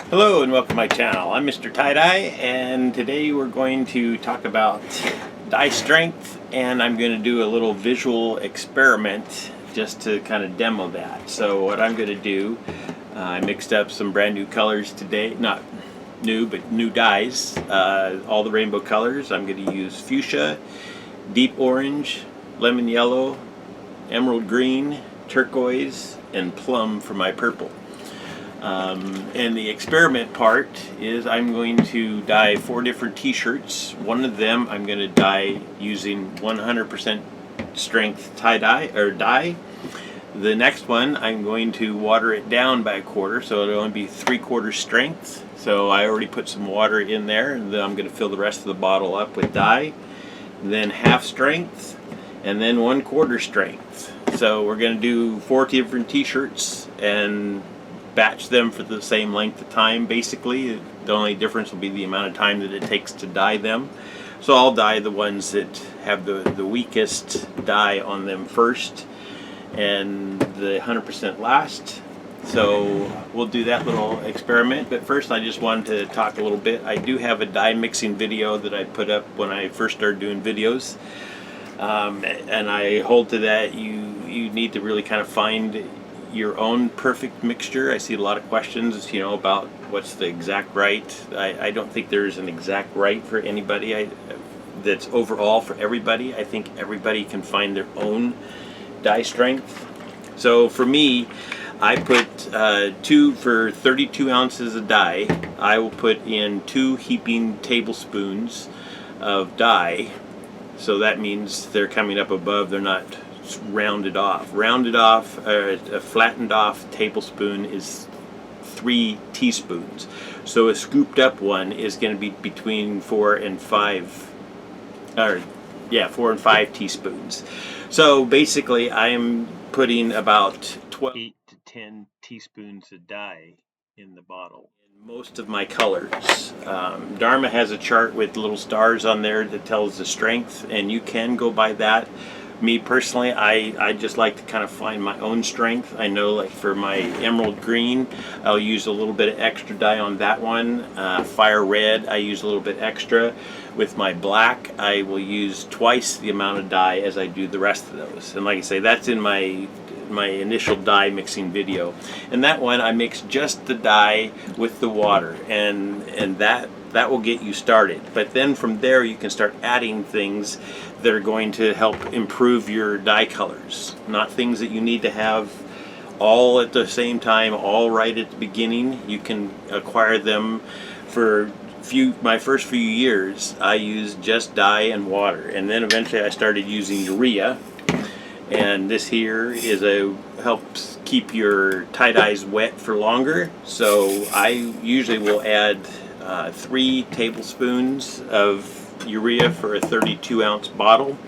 Hello and welcome to my channel. I'm MrTieDye, and today we're going to talk about dye strength, and I'm going to do a little visual experiment just to kind of demo that. So what I'm going to do, I mixed up some brand new colors today, not new but new dyes, all the rainbow colors. I'm going to use fuchsia, deep orange, lemon yellow, emerald green, turquoise, and plum for my purple. And the experiment part is I'm going to dye 4 different t-shirts. One of them I'm going to dye using 100% strength tie-dye or dye. The next one I'm going to water it down by 1/4, so it'll only be 3/4 strength. So I already put some water in there, and then I'm going to fill the rest of the bottle up with dye. Then half strength, and then 1/4 strength. So we're going to do 4 different t-shirts and batch them for the same length of time. Basically, the only difference will be the amount of time that it takes to dye them. So I'll dye the ones that have the weakest dye on them first, and the 100% last. So we'll do that little experiment, but first I just wanted to talk a little bit. I do have a dye mixing video that I put up when I first started doing videos, and I hold to that. You need to really kind of find your own perfect mixture. I see a lot of questions, about what's the exact right. I don't think there's an exact right for anybody. That's overall for everybody. I think everybody can find their own dye strength. So for me, I put for 32 ounces of dye, I will put in 2 heaping tablespoons of dye. So that means they're coming up above, they're not rounded off. A flattened off tablespoon is 3 teaspoons. So a scooped up one is going to be between 4 and 5 teaspoons. So basically I'm putting about 8 to 10 teaspoons of dye in the bottle. In most of my colors, Dharma has a chart with little stars on there that tells the strength, and you can go by that. Me personally, I just like to kind of find my own strength. I know, like for my emerald green, I'll use a little bit of extra dye on that one. Fire red, I use a little bit extra. With my black, I will use twice the amount of dye as I do the rest of those. And like I say, that's in my initial dye mixing video. And that one, I mix just the dye with the water, and that will get you started. But then from there you can start adding things that are going to help improve your dye colors. Not things that you need to have all at the same time, all right at the beginning. You can acquire them. For my first few years, I used just dye and water, and then eventually I started using urea. And this here helps keep your tie-dyes wet for longer. So I usually will add 3 tablespoons of urea for a 32 ounce bottle,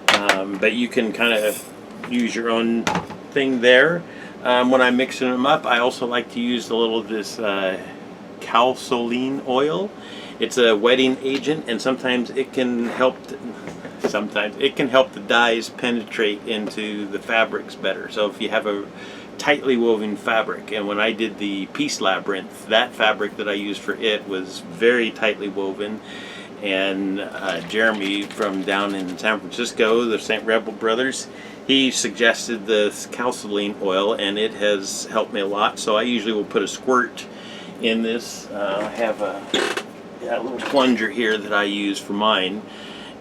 but you can kind of use your own thing there. When I'm mixing them up, I also like to use a little of this calzoline oil. It's a wetting agent, and sometimes it can help the dyes penetrate into the fabrics better. So if you have a tightly woven fabric, and when I did the Peace Labyrinth, that fabric that I used for it was very tightly woven, and Jeremy from down in San Francisco, the St. Rebel Brothers, he suggested the calzoline oil, and it has helped me a lot. So I usually will put a squirt in this. I have a little plunger here that I use for mine,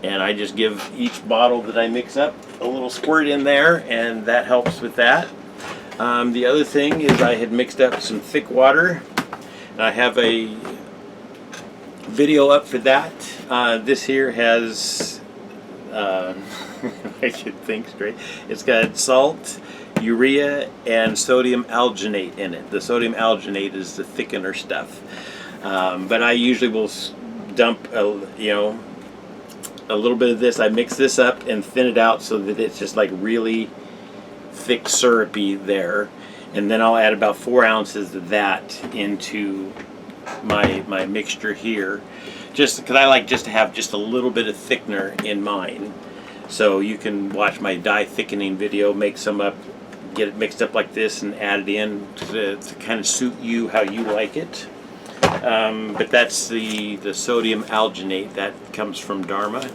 and I just give each bottle that I mix up a little squirt in there, and that helps with that. The other thing is I had mixed up some thick water, and I have a video up for that. This here has I should think straight. It's got salt, urea, and sodium alginate in it. The sodium alginate is the thickener stuff. But I usually will dump a little bit of this. I mix this up and thin it out so that it's just like really thick syrupy there, and then I'll add about 4 ounces of that into my mixture here, just because I like just to have just a little bit of thickener in mine. So you can watch my dye thickening video, make some up, get it mixed up like this, and add it in to kind of suit you how you like it. but that's the sodium alginate that comes from Dharma.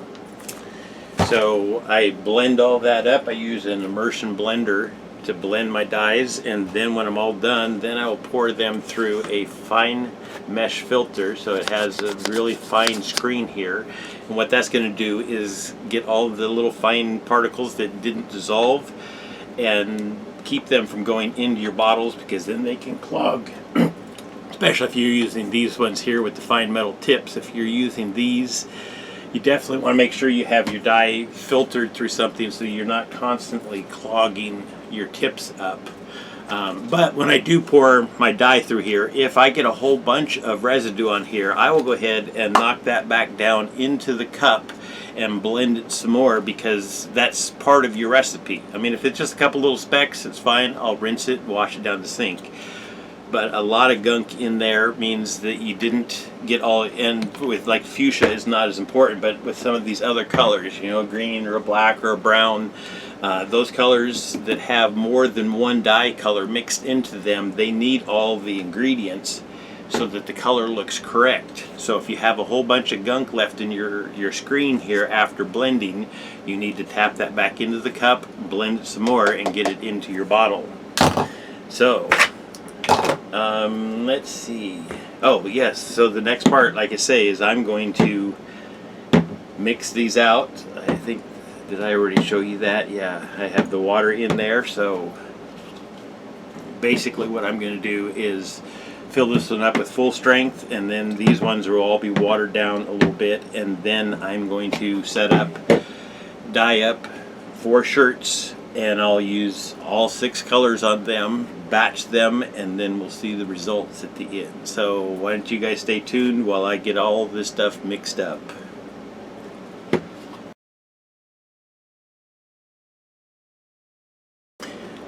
So I blend all that up. I use an immersion blender to blend my dyes, and then when I'm all done, then I will pour them through a fine mesh filter, so it has a really fine screen here. And what that's going to do is get all of the little fine particles that didn't dissolve and keep them from going into your bottles, because then they can clog. Especially if you're using these ones here with the fine metal tips. If you're using these, you definitely want to make sure you have your dye filtered through something so you're not constantly clogging your tips up. But when I do pour my dye through here, if I get a whole bunch of residue on here, I will go ahead and knock that back down into the cup and blend it some more, because that's part of your recipe. I mean, if it's just a couple little specks, it's fine. I'll rinse it and wash it down the sink. But a lot of gunk in there means that you didn't get all in. With like fuchsia is not as important, but with some of these other colors, you know, green or a black or a brown, those colors that have more than one dye color mixed into them, they need all the ingredients so that the color looks correct. So if you have a whole bunch of gunk left in your screen here after blending, you need to tap that back into the cup, blend it some more, and get it into your bottle. So let's see. Oh yes, so the next part, like I say, is I'm going to mix these out. I think, did I already show you that? Yeah, I have the water in there. So basically what I'm going to do is fill this one up with full strength, and then these ones will all be watered down a little bit, and then I'm going to set up, dye up 4 shirts, and I'll use all 6 colors on them, batch them, and then we'll see the results at the end. So why don't you guys stay tuned while I get all this stuff mixed up.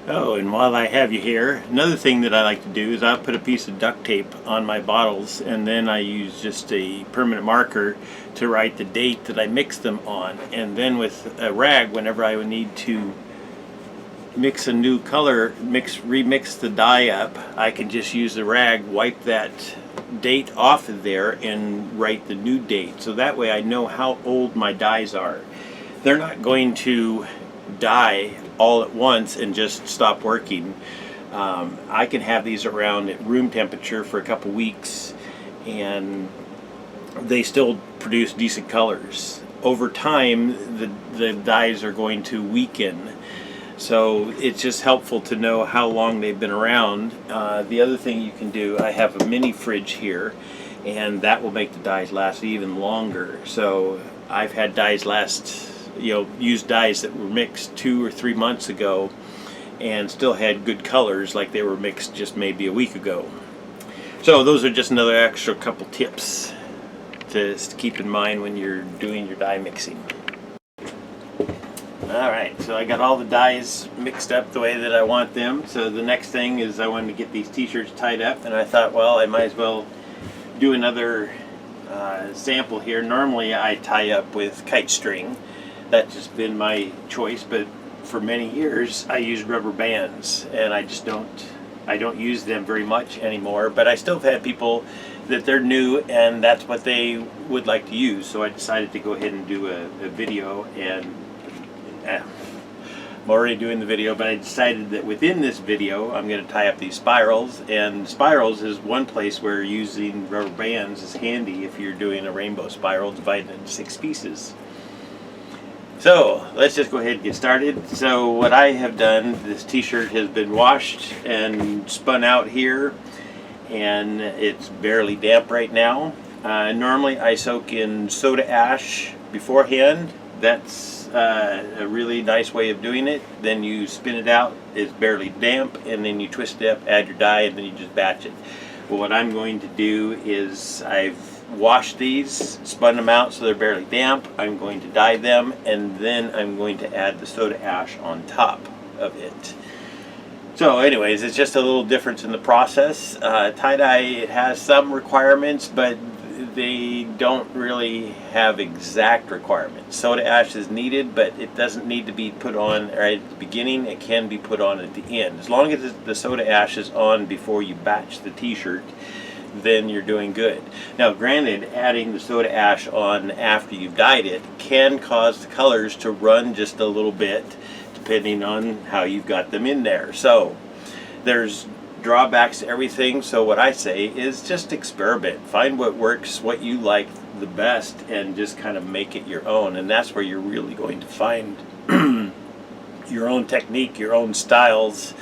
Oh, and while I have you here, another thing that I like to do is I'll put a piece of duct tape on my bottles, and then I use just a permanent marker to write the date that I mixed them on. And then with a rag, whenever I would need to mix a new color, remix the dye up, I can just use the rag, wipe that date off of there, and write the new date. So that way I know how old my dyes are. They're not going to dye all at once and just stop working. I can have these around at room temperature for a couple weeks, and they still produce decent colors. Over time, the dyes are going to weaken. So it's just helpful to know how long they've been around. The other thing you can do, I have a mini fridge here, and that will make the dyes last even longer. So I've had dyes last, used dyes that were mixed 2 or 3 months ago and still had good colors like they were mixed just maybe a week ago. So those are just another extra couple tips to keep in mind when you're doing your dye mixing. Alright, so I got all the dyes mixed up the way that I want them. So the next thing is I wanted to get these t-shirts tied up, and I thought, well, I might as well do another sample here. Normally I tie up with kite string. That's just been my choice, but for many years I used rubber bands, and I don't use them very much anymore. But I still have had people that they're new and that's what they would like to use. So I decided to go ahead and do a video, and I'm already doing the video, but I decided that within this video I'm going to tie up these spirals, and spirals is one place where using rubber bands is handy if you're doing a rainbow spiral divided into 6 pieces. So let's just go ahead and get started. So what I have done, this t-shirt has been washed and spun out here, and it's barely damp right now. Normally I soak in soda ash beforehand. That's a really nice way of doing it. Then you spin it out, it's barely damp, and then you twist it up, add your dye, and then you just batch it. Well, what I'm going to do is I've washed these, spun them out so they're barely damp. I'm going to dye them, and then I'm going to add the soda ash on top of it. So anyways, it's just a little difference in the process. Tie-dye, it has some requirements, but they don't really have exact requirements. Soda ash is needed, but it doesn't need to be put on right at the beginning. It can be put on at the end. As long as the soda ash is on before you batch the t-shirt, then you're doing good. Now granted, adding the soda ash on after you've dyed it can cause the colors to run just a little bit depending on how you've got them in there. So there's drawbacks to everything. So what I say is just experiment. Find what works, what you like the best, and just kind of make it your own. And that's where you're really going to find your own technique, your own styles,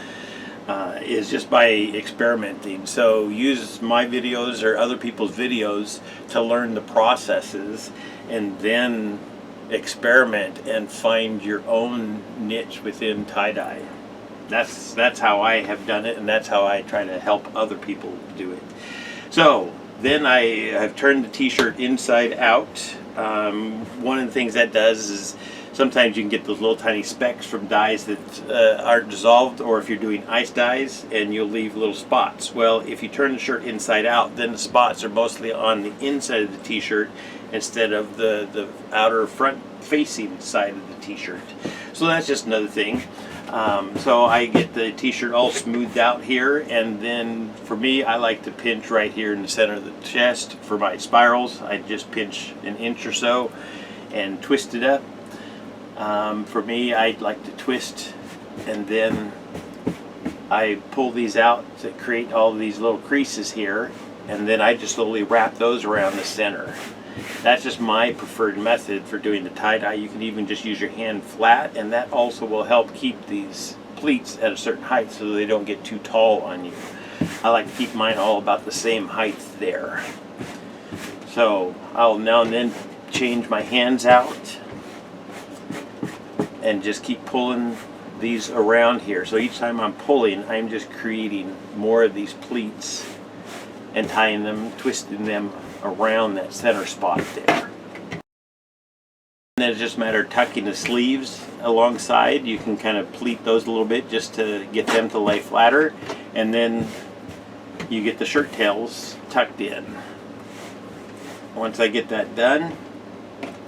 is just by experimenting. So use my videos or other people's videos to learn the processes, and then experiment and find your own niche within tie-dye. That's how I have done it, and that's how I try to help other people do it. So then I have turned the t-shirt inside out. One of the things that does is sometimes you can get those little tiny specks from dyes that aren't dissolved, or if you're doing ice dyes, and you'll leave little spots. Well, if you turn the shirt inside out, then the spots are mostly on the inside of the t-shirt instead of the outer front facing side of the t-shirt. So that's just another thing. So I get the t-shirt all smoothed out here, and then for me, I like to pinch right here in the center of the chest. For my spirals, I just pinch an inch or so and twist it up. For me, I like to twist, and then I pull these out to create all these little creases here, and then I just slowly wrap those around the center. That's just my preferred method for doing the tie-dye. You can even just use your hand flat, and that also will help keep these pleats at a certain height so they don't get too tall on you. I like to keep mine all about the same height there. So I'll now and then change my hands out and just keep pulling these around here. So each time I'm pulling, I'm just creating more of these pleats and tying them, twisting them around that center spot there. And then it's just a matter of tucking the sleeves alongside. You can kind of pleat those a little bit just to get them to lay flatter, and then you get the shirt tails tucked in. Once I get that done,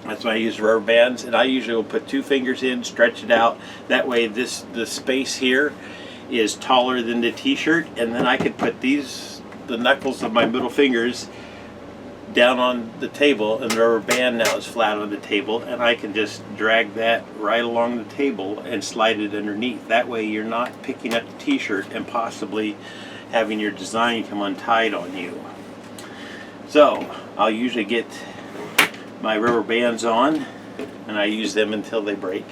that's when I use rubber bands, and I usually will put 2 fingers in, stretch it out. That way the space here is taller than the t-shirt, and then I could put the knuckles of my middle fingers down on the table, and the rubber band now is flat on the table, and I can just drag that right along the table and slide it underneath. That way you're not picking up the t-shirt and possibly having your design come untied on you. So I'll usually get my rubber bands on, and I use them until they break,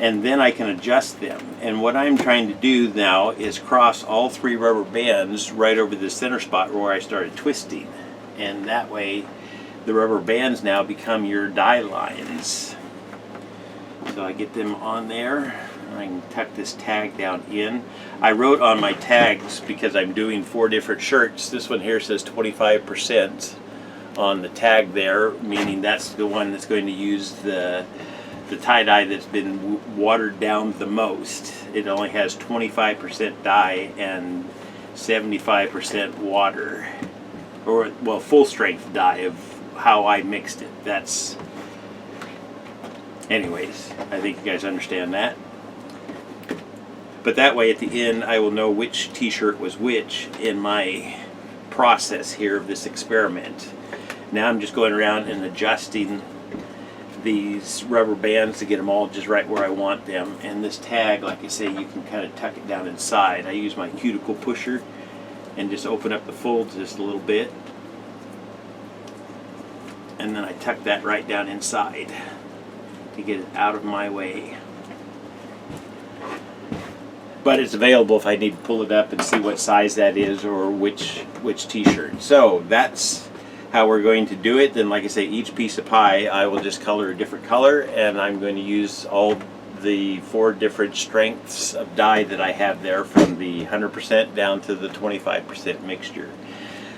and then I can adjust them. And what I'm trying to do now is cross all 3 rubber bands right over the center spot where I started twisting, and that way the rubber bands now become your dye lines. So I get them on there, and I can tuck this tag down in. I wrote on my tags, because I'm doing 4 different shirts, this one here says 25% on the tag there, meaning that's the one that's going to use the tie-dye that's been watered down the most. It only has 25% dye and 75% water, or well, full strength dye of how I mixed it. That's, anyways, I think you guys understand that. But that way at the end I will know which t-shirt was which in my process here of this experiment. Now I'm just going around and adjusting these rubber bands to get them all just right where I want them. And this tag, like I say, you can kind of tuck it down inside. I use my cuticle pusher and just open up the folds just a little bit, and then I tuck that right down inside to get it out of my way. But it's available if I need to pull it up and see what size that is, or which t-shirt. So that's how we're going to do it. Then, like I say, each piece of pie I will just color a different color, and I'm going to use all the 4 different strengths of dye that I have there, from the 100% down to the 25% mixture.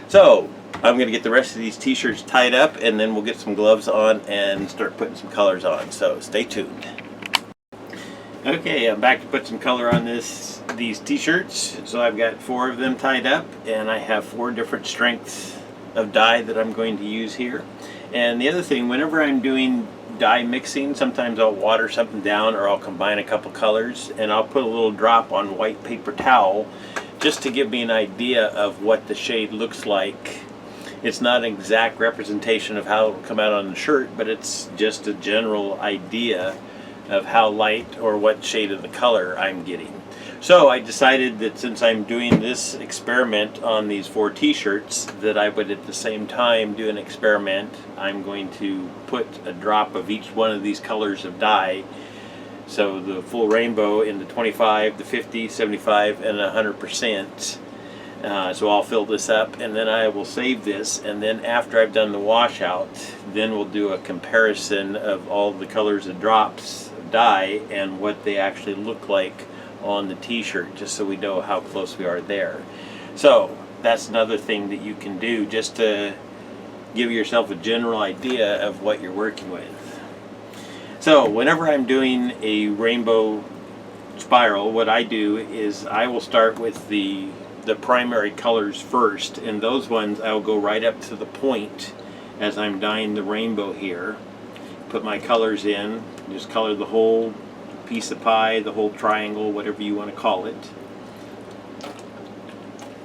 So I'm going to get the rest of these t-shirts tied up, and then we'll get some gloves on and start putting some colors on. So stay tuned. Okay, I'm back to put some color on these t-shirts. So I've got 4 of them tied up, and I have 4 different strengths of dye that I'm going to use here. And the other thing, whenever I'm doing dye mixing, sometimes I'll water something down, or I'll combine a couple colors, and I'll put a little drop on white paper towel just to give me an idea of what the shade looks like. It's not an exact representation of how it'll come out on the shirt, but it's just a general idea of how light or what shade of the color I'm getting. So I decided that since I'm doing this experiment on these 4 t-shirts, that I would at the same time do an experiment. I'm going to put a drop of each one of these colors of dye, so the full rainbow in the 25, the 50, 75, and 100%. So I'll fill this up, and then I will save this, and then after I've done the washout, then we'll do a comparison of all the colors of drops of dye and what they actually look like on the t-shirt, just so we know how close we are there. So that's another thing that you can do just to give yourself a general idea of what you're working with. So whenever I'm doing a rainbow spiral, what I do is I will start with the primary colors first, and those ones I will go right up to the point as I'm dyeing the rainbow here. Put my colors in, just color the whole piece of pie, the whole triangle, whatever you want to call it.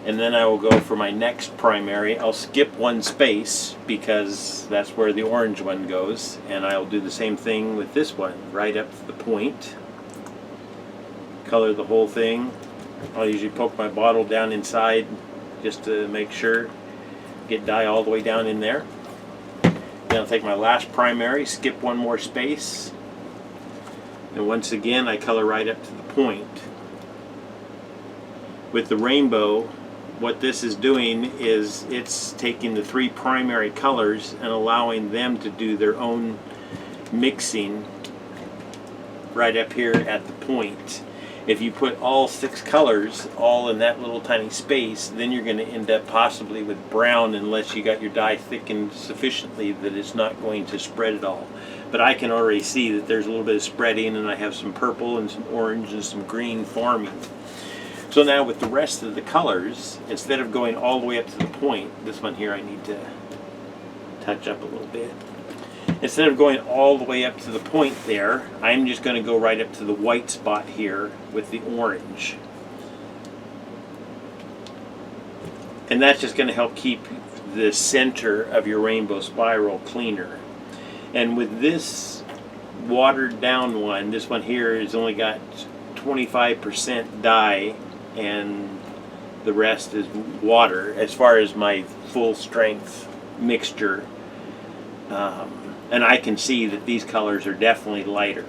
And then I will go for my next primary. I'll skip one space because that's where the orange one goes, and I'll do the same thing with this one, right up to the point. Color the whole thing. I'll usually poke my bottle down inside just to make sure, get dye all the way down in there. Then I'll take my last primary, skip one more space, and once again I color right up to the point. With the rainbow, what this is doing is it's taking the 3 primary colors and allowing them to do their own mixing right up here at the point. If you put all 6 colors all in that little tiny space, then you're going to end up possibly with brown unless you got your dye thickened sufficiently that it's not going to spread at all. But I can already see that there's a little bit of spreading, and I have some purple and some orange and some green forming. So now with the rest of the colors, instead of going all the way up to the point, this one here I need to touch up a little bit. Instead of going all the way up to the point there, I'm just going to go right up to the white spot here with the orange. And that's just going to help keep the center of your rainbow spiral cleaner. And with this watered down one, this one here has only got 25% dye and the rest is water as far as my full strength mixture. And I can see that these colors are definitely lighter,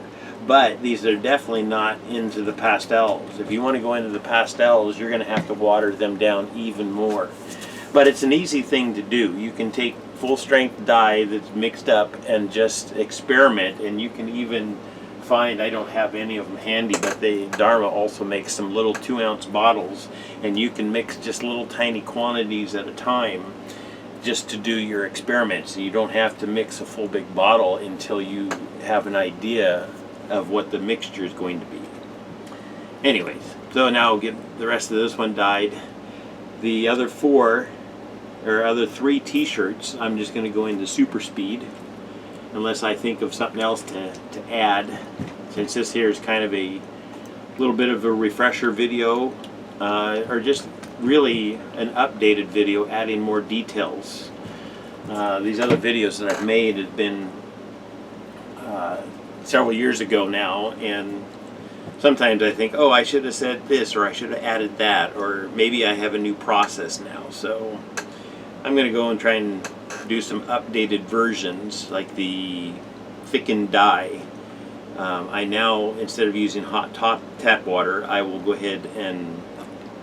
but these are definitely not into the pastels. If you want to go into the pastels, you're going to have to water them down even more. But it's an easy thing to do. You can take full strength dye that's mixed up and just experiment, and you can even find, I don't have any of them handy, but Dharma also makes some little 2-ounce bottles, and you can mix just little tiny quantities at a time just to do your experiments. You don't have to mix a full big bottle until you have an idea of what the mixture is going to be. Anyways, so now I'll get the rest of this one dyed. The other 3 t-shirts, I'm just going to go into super speed unless I think of something else to add, since this here is kind of a little bit of a refresher video, or just really an updated video adding more details. These other videos that I've made have been several years ago now, and sometimes I think, oh, I should have said this, or I should have added that, or maybe I have a new process now. So I'm going to go and try and do some updated versions, like the thickened dye. I now, instead of using hot tap water, I will go ahead and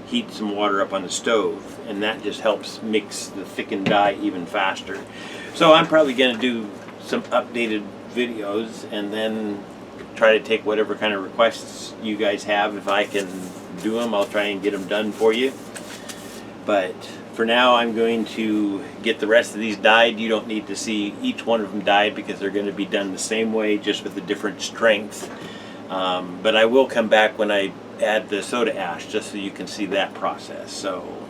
heat some water up on the stove, and that just helps mix the thickened dye even faster. So I'm probably going to do some updated videos and then try to take whatever kind of requests you guys have. If I can do them, I'll try and get them done for you. But for now, I'm going to get the rest of these dyed. You don't need to see each one of them dyed because they're going to be done the same way, just with a different strength. But I will come back when I add the soda ash, just so you can see that process. So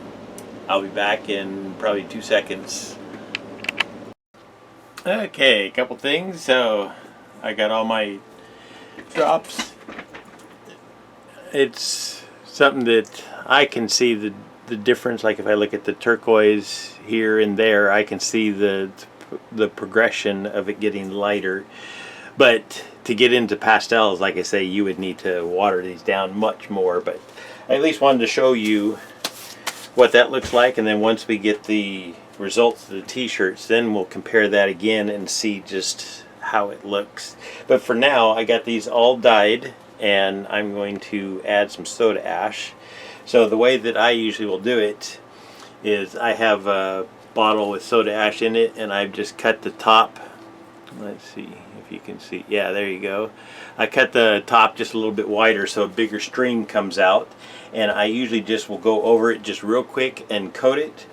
I'll be back in probably 2 seconds. Okay, a couple things. So I got all my drops. It's something that I can see the difference. Like if I look at the turquoise here and there, I can see the progression of it getting lighter. But to get into pastels, like I say, you would need to water these down much more. But I at least wanted to show you what that looks like, and then once we get the results of the t-shirts, then we'll compare that again and see just how it looks. But for now, I got these all dyed, and I'm going to add some soda ash. So the way that I usually will do it is I have a bottle with soda ash in it, and I've just cut the top. Let's see if you can see. Yeah, there you go. I cut the top just a little bit wider so a bigger string comes out, and I usually just will go over it just real quick and coat it.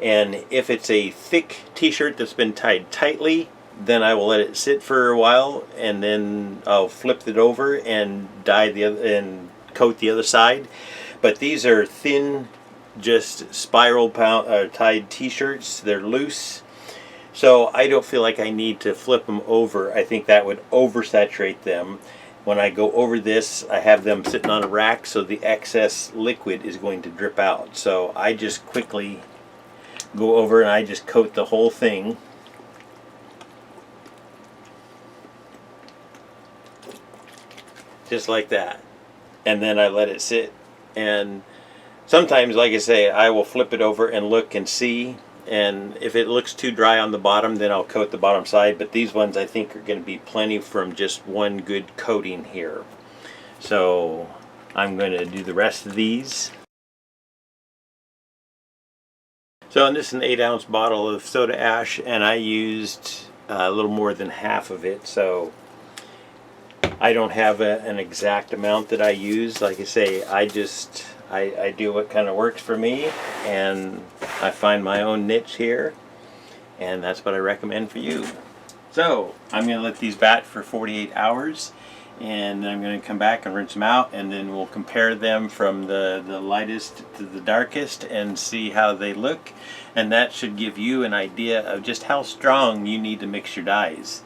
And if it's a thick t-shirt that's been tied tightly, then I will let it sit for a while, and then I'll flip it over and dye the other and coat the other side. But these are thin, just spiral tied t-shirts. They're loose, so I don't feel like I need to flip them over. I think that would oversaturate them. When I go over this, I have them sitting on a rack, so the excess liquid is going to drip out. So I just quickly go over and I just coat the whole thing. Just like that. And then I let it sit. And sometimes, like I say, I will flip it over and look and see. And if it looks too dry on the bottom, then I'll coat the bottom side. But these ones I think are going to be plenty from just one good coating here. So I'm going to do the rest of these. So this is an 8-ounce bottle of soda ash, and I used a little more than half of it. So I don't have an exact amount that I use. Like I say, I do what kind of works for me, and I find my own niche here, and that's what I recommend for you. So I'm going to let these bat for 48 hours, and then I'm going to come back and rinse them out, and then we'll compare them from the lightest to the darkest and see how they look. And that should give you an idea of just how strong you need to mix your dyes.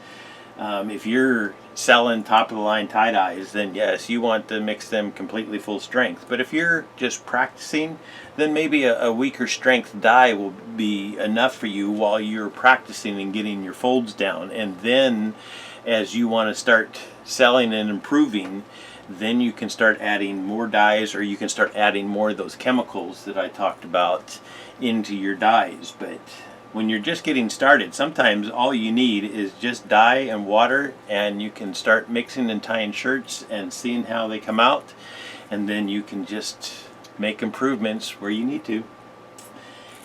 If you're selling top-of-the-line tie-dyes, then yes, you want to mix them completely full strength. But if you're just practicing, then maybe a weaker strength dye will be enough for you while you're practicing and getting your folds down. And then as you want to start selling and improving, then you can start adding more dyes, or you can start adding more of those chemicals that I talked about into your dyes. But when you're just getting started, sometimes all you need is just dye and water, and you can start mixing and tying shirts and seeing how they come out, and then you can just make improvements where you need to.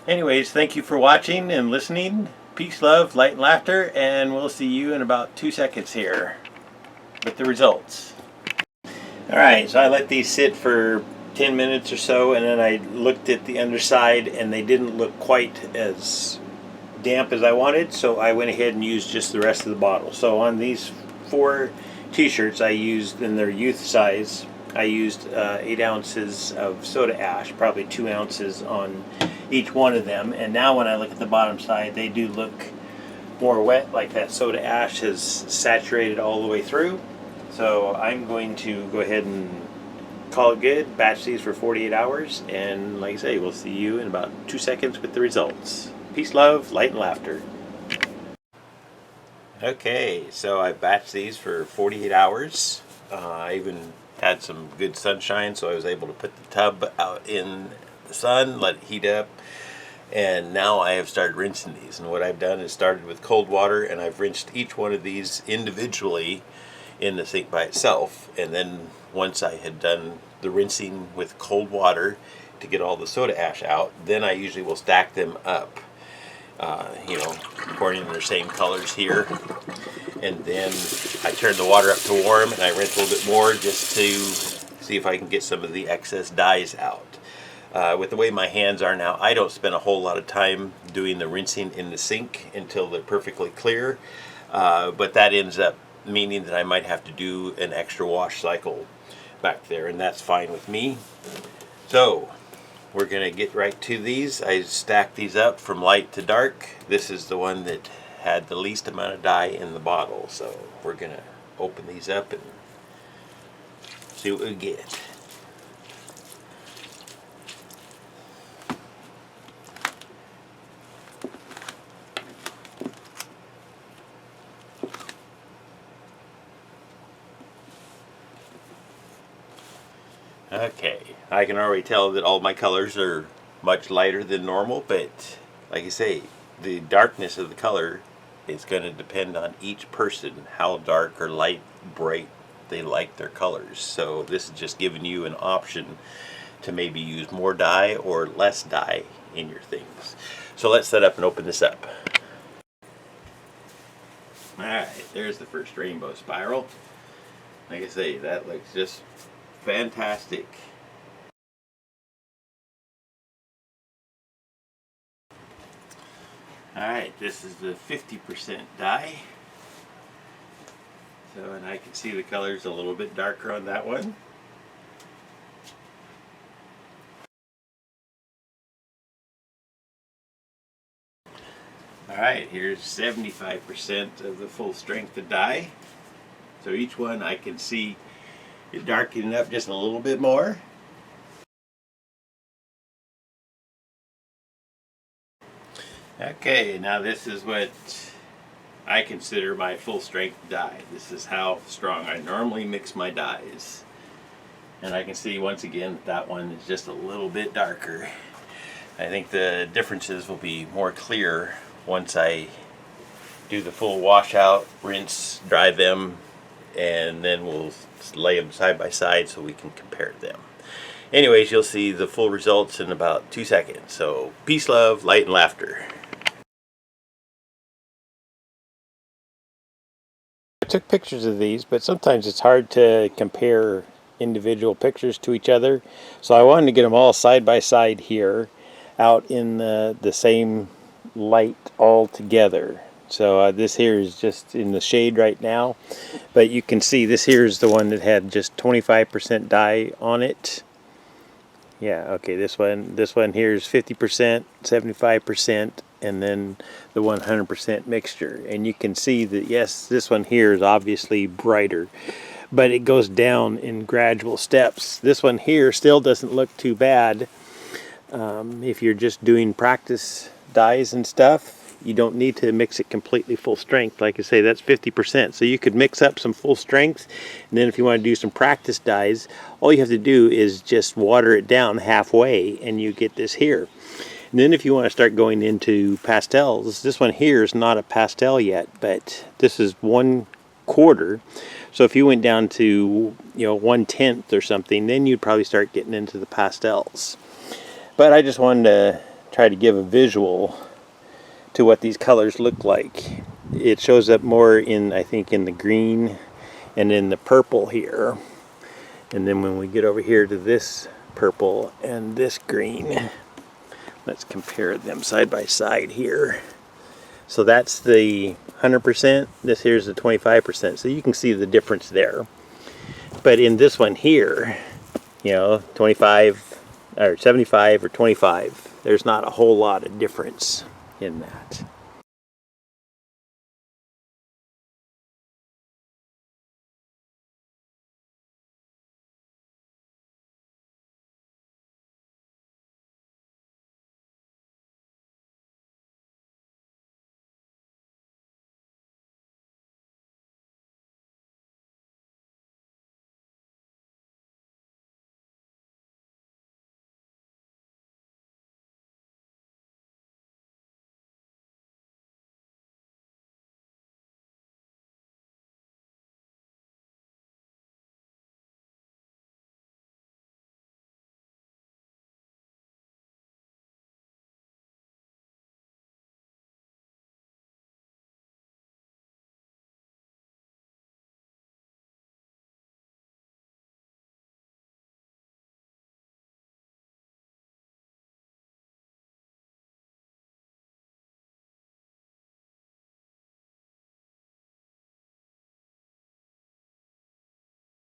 Anyways, thank you for watching and listening. Peace, love, light, and laughter, and we'll see you in about 2 seconds here with the results. Alright, so I let these sit for 10 minutes or so, and then I looked at the underside, and they didn't look quite as damp as I wanted, so I went ahead and used just the rest of the bottle. So on these 4 t-shirts I used in their youth size, I used 8 ounces of soda ash, probably 2 ounces on each one of them. And now when I look at the bottom side, they do look more wet, like that soda ash has saturated all the way through. So I'm going to go ahead and call it good, batch these for 48 hours, and like I say, we'll see you in about 2 seconds with the results. Peace, love, light, and laughter. Okay, so I batched these for 48 hours. I even had some good sunshine, so I was able to put the tub out in the sun, let it heat up, and now I have started rinsing these. And what I've done is started with cold water, and I've rinsed each one of these individually in the sink by itself. And then once I had done the rinsing with cold water to get all the soda ash out, then I usually will stack them up, according to their same colors here. And then I turn the water up to warm, and I rinse a little bit more just to see if I can get some of the excess dyes out. With the way my hands are now, I don't spend a whole lot of time doing the rinsing in the sink until they're perfectly clear, but that ends up meaning that I might have to do an extra wash cycle back there, and that's fine with me. So we're going to get right to these. I stacked these up from light to dark. This is the one that had the least amount of dye in the bottle, so we're going to open these up and see what we get. Okay, I can already tell that all my colors are much lighter than normal, but like I say, the darkness of the color is going to depend on each person, how dark or light, bright they like their colors. So this is just giving you an option to maybe use more dye or less dye in your things. So let's set up and open this up. Alright, there's the first rainbow spiral. Like I say, that looks just fantastic. Alright, this is the 50% dye. So, and I can see the colors a little bit darker on that one. Alright, here's 75% of the full strength of dye. So each one I can see it darkening up just a little bit more. Okay, now this is what I consider my full strength dye. This is how strong I normally mix my dyes. And I can see once again that one is just a little bit darker. I think the differences will be more clear once I do the full washout, rinse, dry them, and then we'll lay them side by side so we can compare them. Anyways, you'll see the full results in about 2 seconds. So peace, love, light, and laughter. I took pictures of these, but sometimes it's hard to compare individual pictures to each other. So I wanted to get them all side by side here, out in the same light all together. So this here is just in the shade right now, but you can see this here is the one that had just 25% dye on it. Yeah, okay, this one here is 50%, 75%, and then the 100% mixture. And you can see that, yes, this one here is obviously brighter, but it goes down in gradual steps. This one here still doesn't look too bad. If you're just doing practice dyes and stuff, you don't need to mix it completely full strength. Like I say, that's 50%. So you could mix up some full strength, and then if you want to do some practice dyes, all you have to do is just water it down halfway, and you get this here. And then if you want to start going into pastels, this one here is not a pastel yet, but this is 1/4. So if you went down to 1/10 or something, then you'd probably start getting into the pastels. But I just wanted to try to give a visual to what these colors look like. It shows up more in, I think, in the green and in the purple here. And then when we get over here to this purple and this green, let's compare them side by side here. So that's the 100%, this here's the 25%. So you can see the difference there. But in this one here, 25 or 75 or 25, there's not a whole lot of difference in that.